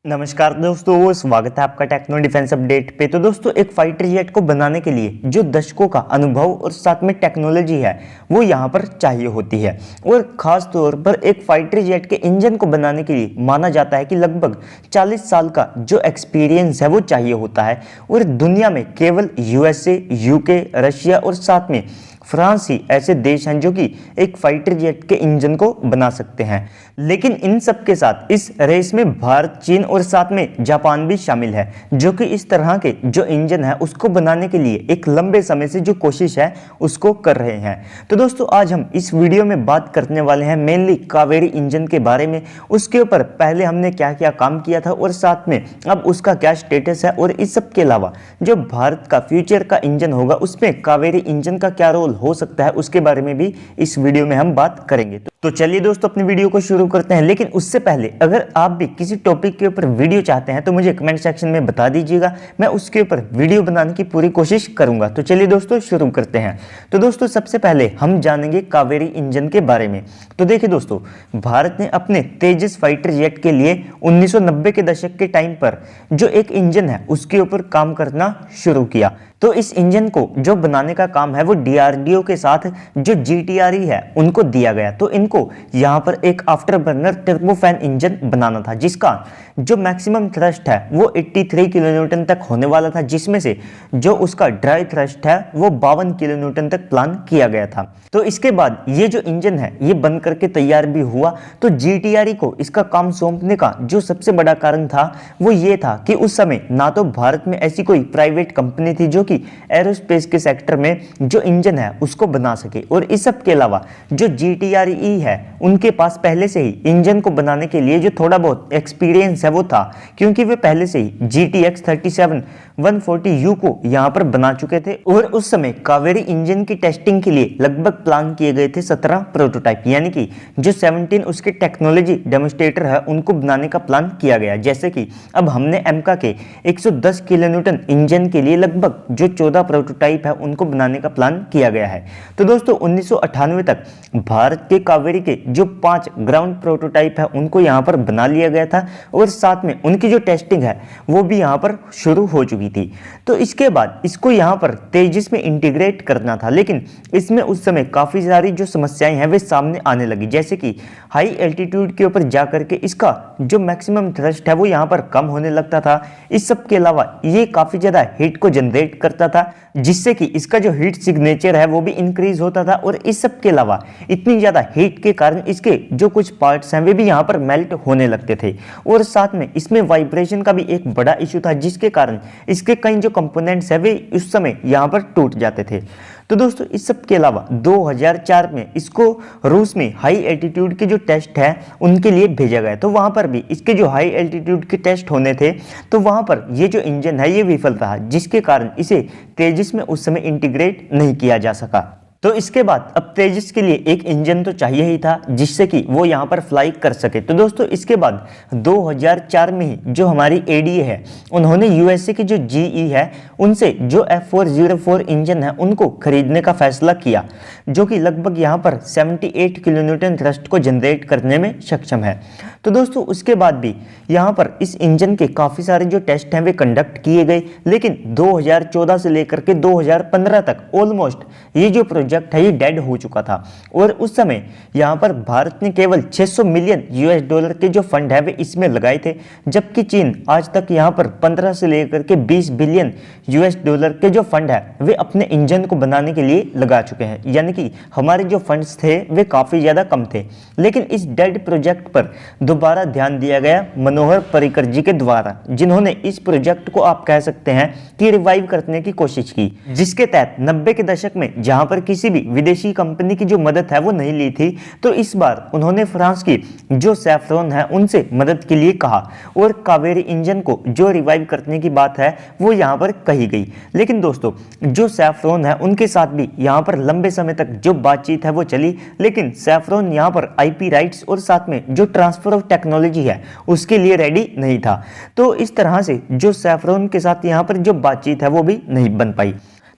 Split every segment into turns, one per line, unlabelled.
नमस्कार दोस्तों, स्वागत है आपका टेक्नो डिफेंस अपडेट पे। तो दोस्तों, एक फाइटर जेट को बनाने के लिए जो दशकों का अनुभव और साथ में टेक्नोलॉजी है वो यहाँ पर चाहिए होती है। और ख़ास तौर पर एक फाइटर जेट के इंजन को बनाने के लिए माना जाता है कि लगभग 40 साल का जो एक्सपीरियंस है वो चाहिए होता है। और दुनिया में केवल यूएसए, यूके, रशिया और साथ में फ्रांस ही ऐसे देश हैं जो कि एक फाइटर जेट के इंजन को बना सकते हैं। लेकिन इन सब के साथ इस रेस में भारत, चीन और साथ में जापान भी शामिल है, जो कि इस तरह के जो इंजन है उसको बनाने के लिए एक लंबे समय से जो कोशिश है उसको कर रहे हैं। तो दोस्तों, आज हम इस वीडियो में बात करने वाले हैं मेनली कावेरी इंजन के बारे में। उसके ऊपर पहले हमने क्या क्या काम किया था और साथ में अब उसका क्या स्टेटस है, और इस सब के अलावा जो भारत का फ्यूचर का इंजन होगा उसमें कावेरी इंजन का क्या रोल हो सकता है उसके बारे में भी इस वीडियो में हम बात करेंगे। तो चलिए दोस्तों, अपनी वीडियो को शुरू करते हैं। लेकिन उससे पहले अगर आप भी किसी टॉपिक के ऊपर वीडियो चाहते हैं तो मुझे कमेंट सेक्शन में बता दीजिएगा, मैं उसके ऊपर वीडियो बनाने की पूरी कोशिश करूंगा। तो चलिए दोस्तों, शुरू करते हैं। तो दोस्तों, सबसे पहले हम जानेंगे कावेरी इंजन के बारे में। तो देखिए दोस्तों, भारत ने अपने तेजस फाइटर जेट के लिए 1990 के दशक के टाइम पर जो एक इंजन है उसके ऊपर काम करना शुरू किया। तो इस इंजन को जो बनाने का काम है वो डीआरडीओ के साथ जो जीटीआरई है उनको दिया गया। तो इनको यहाँ पर एक आफ्टर बर्नर टर्बोफैन इंजन बनाना था, जिसका जो मैक्सिमम थ्रस्ट है वो 83 किलोन्यूटन तक होने वाला था, जिसमें से जो उसका ड्राई थ्रस्ट है वो 52 किलोन्यूटन तक प्लान किया गया था। तो इसके बाद ये जो इंजन है ये बन करके तैयार भी हुआ। तो जीटीआरई को इसका काम सौंपने का जो सबसे बड़ा कारण था वो ये था कि उस समय ना तो भारत में ऐसी कोई प्राइवेट कंपनी थी जो कि एरोस्पेस के सेक्टर में जो इंजन है उसको बना सके, और इस सब के अलावा जो जीटीआरई है उनके पास पहले से ही इंजन को बनाने के लिए जो थोड़ा बहुत एक्सपीरियंस है वो था, क्योंकि वे पहले से ही GTX 37-140U को यहां पर बना चुके थे। और उस समय कावेरी इंजन की टेस्टिंग के लिए लगभग प्लान किए गए थे 17 प्रोटोटाइप, यानी कि जो 17 उसके टेक्नोलॉजी डेमोस्ट्रेटर है उनको बनाने का प्लान किया गया। जैसे कि अब हमने एमका के 110 किलोन्यूटन इंजन के लिए लगभग जो 14 प्रोटोटाइप है उनको बनाने का प्लान किया गया है। तो दोस्तों, 1998 तक भारत के कावेरी के जो 5 ग्राउंड प्रोटोटाइप है उनको यहाँ पर बना लिया गया था, और साथ में उनकी जो टेस्टिंग है वो भी यहाँ पर शुरू हो चुकी थी। तो इसके बाद इसको यहाँ पर तेजस में इंटीग्रेट करना था, लेकिन इसमें उस समय काफ़ी सारी जो समस्याएं हैं वे सामने आने लगी। जैसे कि हाई एल्टीट्यूड के ऊपर जा करके इसका जो मैक्सिमम थ्रस्ट है वो यहाँ पर कम होने लगता था। इस सब के अलावा ये काफ़ी ज़्यादा हीट को जनरेट करता था, जिससे कि इसका जो हीट सिग्नेचर है वो भी इंक्रीज होता था। और इस सब के अलावा इतनी ज़्यादा हीट के कारण इसके जो कुछ पार्ट्स हैं वे भी यहाँ पर मेल्ट होने लगते थे। और साथ में इसमें वाइब्रेशन का भी एक बड़ा इशू था, जिसके कारण इसके कई जो कंपोनेंट्स हैं वे उस समय यहाँ पर टूट जाते थे। तो दोस्तों, इस सब के अलावा 2004 में इसको रूस में हाई एल्टीट्यूड के जो टेस्ट है उनके लिए भेजा गया। तो वहाँ पर भी इसके जो हाई एल्टीट्यूड के टेस्ट होने थे तो वहाँ पर ये जो इंजन है ये विफल रहा, जिसके कारण इसे तेजस में उस समय इंटीग्रेट नहीं किया जा सका। तो इसके बाद अब तेजस के लिए एक इंजन तो चाहिए ही था जिससे कि वो यहाँ पर फ्लाई कर सके। तो दोस्तों, इसके बाद 2004 में ही जो हमारी एडीए है उन्होंने यूएसए की जो जीई है उनसे जो F404 इंजन है उनको खरीदने का फैसला किया, जो कि लगभग यहाँ पर 78 किलोन्यूटन थ्रस्ट को जनरेट करने में सक्षम है। तो दोस्तों, उसके बाद भी यहाँ पर इस इंजन के काफ़ी सारे जो टेस्ट हैं वे कंडक्ट किए गए, लेकिन 2014 से लेकर के 2015 तक ऑलमोस्ट ये जो प्रोजेक्ट है ये डेड हो चुका था। और उस समय यहाँ पर भारत ने केवल 600 मिलियन US$ के जो फंड है वे इसमें लगाए थे, जबकि चीन आज तक यहाँ पर 15 से लेकर के 20 बिलियन US$ के जो फंड है वे अपने इंजन को बनाने के लिए लगा चुके हैं। यानी कि हमारे जो फंड्स थे वे काफ़ी ज़्यादा कम थे। लेकिन इस डेड प्रोजेक्ट पर दोबारा ध्यान दिया गया मनोहर पर्रिकर जी के द्वारा, जिन्होंने इस प्रोजेक्ट को आप कह सकते हैं कि रिवाइव करने की कोशिश की, जिसके तहत 90 के दशक में जहां पर किसी भी विदेशी कंपनी की जो मदद है वो नहीं ली थी, तो इस बार उन्होंने फ्रांस की जो सैफ्रॉन है उनसे मदद के लिए कहा, और कावेरी इंजन को जो रिवाइव करने की बात है वो यहाँ पर कही गई। लेकिन दोस्तों, जो सैफ्रॉन है उनके साथ भी यहाँ पर लंबे समय तक जो बातचीत है वो चली, लेकिन सैफ्रॉन यहाँ पर IP राइट्स और साथ में जो ट्रांसफर ऑफ टेक्नोलॉजी है उसके लिए रेडी नहीं था। तो इस तरह से जो सैफ्रॉन के साथ यहाँ पर जो बातचीत है वो भी नहीं बन पाई।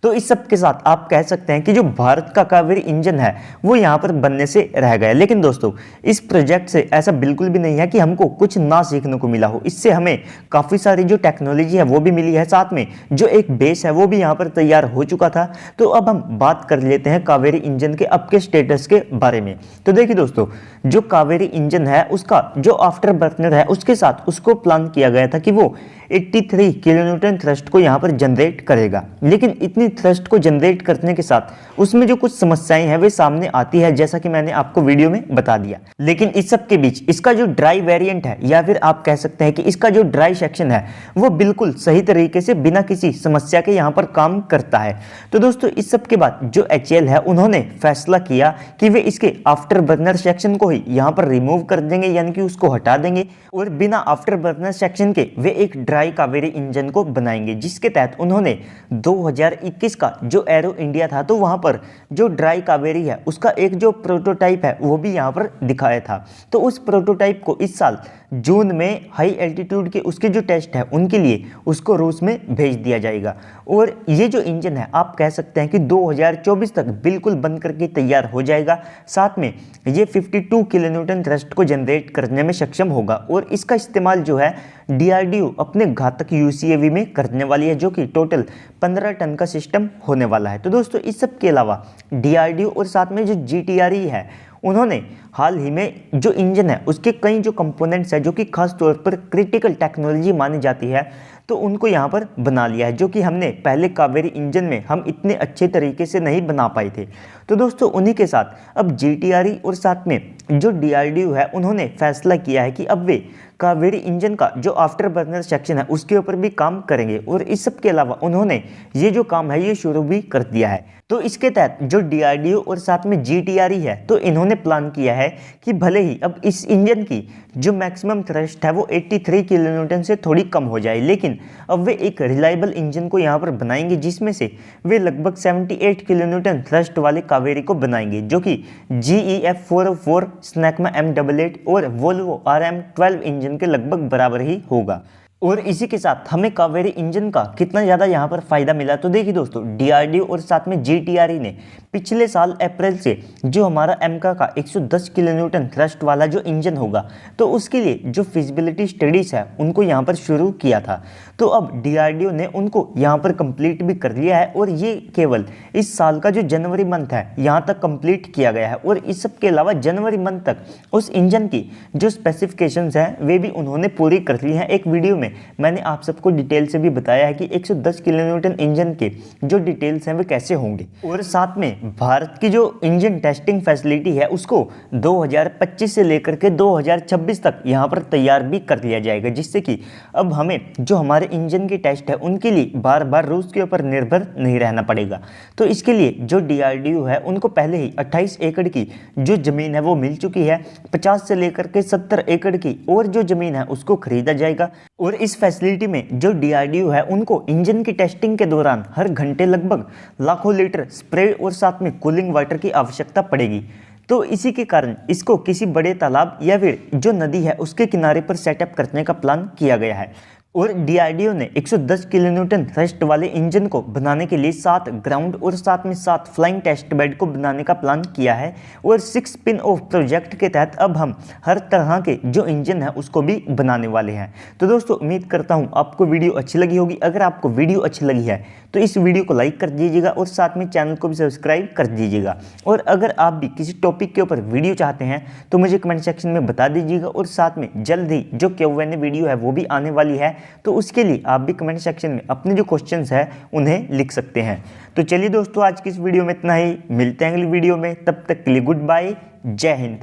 तो इस सब के साथ आप कह सकते हैं कि जो भारत का कावेरी इंजन है वो यहाँ पर बनने से रह गया। लेकिन दोस्तों इस प्रोजेक्ट से ऐसा बिल्कुल भी नहीं है कि हमको कुछ ना सीखने को मिला हो। इससे हमें काफ़ी सारी जो टेक्नोलॉजी है वो भी मिली है, साथ में जो एक बेस है वो भी यहाँ पर तैयार हो चुका था। तो अब हम बात कर लेते हैं कावेरी इंजन के अब के स्टेटस के बारे में। तो देखिए दोस्तों, जो कावेरी इंजन है उसका जो आफ्टर बर्नर है उसके साथ उसको प्लान किया गया था कि वो 83 किलोन्यूटन थ्रस्ट को यहाँ पर जनरेट करेगा। लेकिन इतनी थ्रस्ट को जनरेट करने के साथ उसमें जो कुछ समस्याएं हैं वे सामने आती है, जैसा कि मैंने आपको वीडियो में बता दिया। लेकिन इस सब के बीच इसका जो ड्राई वेरिएंट है या फिर आप कह सकते हैं कि इसका जो ड्राई सेक्शन है वो बिल्कुल सही तरीके से बिना किसी समस्या के यहाँ पर काम करता है। तो दोस्तों इस सब के बाद जो HAL है उन्होंने फैसला किया कि वे इसके आफ्टर बर्नर सेक्शन को ही यहाँ पर रिमूव कर देंगे, यानी कि उसको हटा देंगे और बिना आफ्टर बर्नर सेक्शन के वे एक ड्राई कावेरी इंजन को बनाएंगे, जिसके तहत उन्होंने 2021 का जो एरो इंडिया था तो वहां पर जो ड्राई कावेरी है उसका एक जो प्रोटोटाइप है वो भी यहां पर दिखाया था। तो उस प्रोटोटाइप को इस साल जून में हाई एल्टीट्यूड के उसके जो टेस्ट है उनके लिए उसको रूस में भेज दिया जाएगा। और ये जो इंजन है आप कह सकते हैं कि 2024 तक बिल्कुल बन करके तैयार हो जाएगा। साथ में ये 52 किलोन्यूटन थ्रस्ट को जनरेट करने में सक्षम होगा और इसका इस्तेमाल जो है DRDO अपने घातक UCAV में करने वाली है, जो कि टोटल 15 टन का सिस्टम होने वाला है। तो दोस्तों इस सब के अलावा DRDO और साथ में जो GTRE है उन्होंने हाल ही में जो इंजन है उसके कई जो कंपोनेंट्स है जो कि खास तौर पर क्रिटिकल टेक्नोलॉजी मानी जाती है तो उनको यहाँ पर बना लिया है, जो कि हमने पहले कावेरी इंजन में हम इतने अच्छे तरीके से नहीं बना पाए थे। तो दोस्तों उन्हीं के साथ अब GTRE और साथ में जो DRDO है उन्होंने फैसला किया है कि अब वे कावेरी इंजन का जो आफ्टर बर्नर सेक्शन है उसके ऊपर भी काम करेंगे और इस सब के अलावा उन्होंने ये जो काम है ये शुरू भी कर दिया है। तो इसके तहत जो DRDO और साथ में GTRE है तो इन्होंने प्लान किया है कि भले ही अब इस इंजन की जो मैक्सिमम थ्रस्ट है वो 83 किलोन्यूटन से थोड़ी कम हो जाए, लेकिन अब वे एक रिलायबल इंजन को यहाँ पर बनाएंगे जिसमें से वे लगभग 78 किलोन्यूटन थ्रस्ट वाले कावेरी को बनाएंगे, जो कि GEF 404, स्नैकमा M88 और वोल्वो RM12 इंजन के लगभग बराबर ही होगा। और इसी के साथ हमें कावेरी इंजन का कितना ज़्यादा यहाँ पर फायदा मिला, तो देखिए दोस्तों DRDO और साथ में GTRE ने पिछले साल अप्रैल से जो हमारा एमका का 110 किलोन्यूटन थ्रस्ट वाला जो इंजन होगा तो उसके लिए जो फिजिबिलिटी स्टडीज़ है उनको यहाँ पर शुरू किया था। तो अब DRDO ने उनको यहाँ पर कंप्लीट भी कर लिया है और ये केवल इस साल का जो जनवरी मंथ है यहाँ तक कंप्लीट किया गया है। और इस सब के अलावा जनवरी मंथ तक उस इंजन की जो स्पेसिफिकेशंस हैं वे भी उन्होंने पूरी कर ली हैं। एक वीडियो में मैंने आप सबको डिटेल से भी बताया है कि 110 किलोन्यूटन इंजन के जो डिटेल्स हैं वे कैसे होंगे। और साथ में भारत की जो इंजन टेस्टिंग फैसिलिटी है उसको 2025 से लेकर के 2026 तक यहाँ पर तैयार भी कर लिया जाएगा, जिससे कि अब हमें जो हमारे इंजन की टेस्ट है उनके लिए बार बार रूस के ऊपर निर्भर नहीं रहना पड़ेगा। तो इसके लिए जो DRDO है उनको पहले ही 28 एकड़ की जो ज़मीन है वो मिल चुकी है, 50 से लेकर के 70 एकड़ की और जो ज़मीन है उसको खरीदा जाएगा। और इस फैसिलिटी में जो DRDO है उनको इंजन की टेस्टिंग के दौरान हर घंटे लगभग लाखों लीटर स्प्रे और साथ में कूलिंग वाटर की आवश्यकता पड़ेगी। तो इसी के कारण इसको किसी बड़े तालाब या फिर जो नदी है उसके किनारे पर सेटअप करने का प्लान किया गया है। और DRDO ने 110 किलोन्यूटन थ्रस्ट वाले इंजन को बनाने के लिए 7 ग्राउंड और साथ में 7 फ्लाइंग टेस्ट बेड को बनाने का प्लान किया है। और 6 स्पिन ऑफ प्रोजेक्ट के तहत अब हम हर तरह के जो इंजन है उसको भी बनाने वाले हैं। तो दोस्तों उम्मीद करता हूँ आपको वीडियो अच्छी लगी होगी। अगर आपको वीडियो अच्छी लगी है तो इस वीडियो को लाइक कर दीजिएगा और साथ में चैनल को भी सब्सक्राइब कर दीजिएगा। और अगर आप भी किसी टॉपिक के ऊपर वीडियो चाहते हैं तो मुझे कमेंट सेक्शन में बता दीजिएगा। और साथ में जल्द ही जो Q&A वीडियो है वो भी आने वाली है, तो उसके लिए आप भी कमेंट सेक्शन में अपने जो क्वेश्चंस हैं उन्हें लिख सकते हैं। तो चलिए दोस्तों आज की इस वीडियो में इतना ही, मिलते हैं अगली वीडियो में, तब तक के लिए गुड बाय, जय हिंद।